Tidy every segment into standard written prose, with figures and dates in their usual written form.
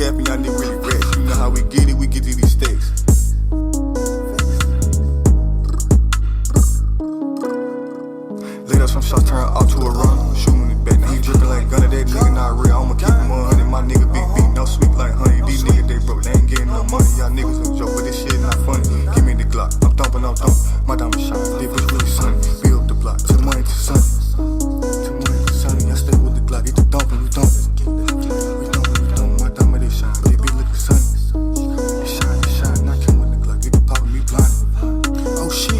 capping, y'all niggas really rats. You know how we get to these stacks. Laid up some shots, turn out to a run. Shooting it back, now he dripping like gunner. That nigga not real, I'ma keep him 100. My nigga big beat, no sweet like honey. These niggas they broke, they ain't getting no money. Y'all niggas a joke, but this shit not funny. Give me the Glock, I'm thumping. My diamond shine, this bitch really sunny. Build the block, till money to sunny. Till money to sunny, I stay with the Glock, get the thumping, we thumping. My diamond they shine, they bitch looking sunny. They shine, I come with the Glock, get the poppin', me blinded. Oh shit,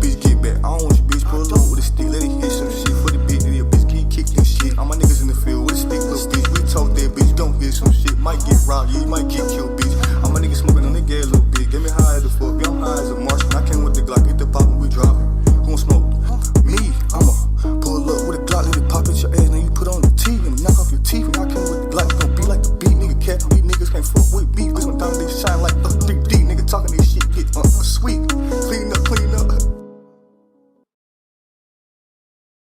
bitch get back, I don't want you bitch, pull up with a stick, let it hit some shit for the bitch, then your bitch keep kicking shit. All my niggas in the field with a stick, little bitch, we told that bitch, don't hit some shit, might get robbed, yeah, you might get killed, bitch. All my niggas smoking on the gas, little bitch, get me high as a fuck, bitch, I'm high as a Martian, I came with the Glock, get the poppin', we droppin'. Who gon' smoke? Me, I'ma pull up with a Glock, let it pop at your ass, then you put on the teeth and knock off your teeth, and I came with the Glock, it's gon' be like the beat, nigga cat, these niggas can't fuck with beef, cause my diamond they shine like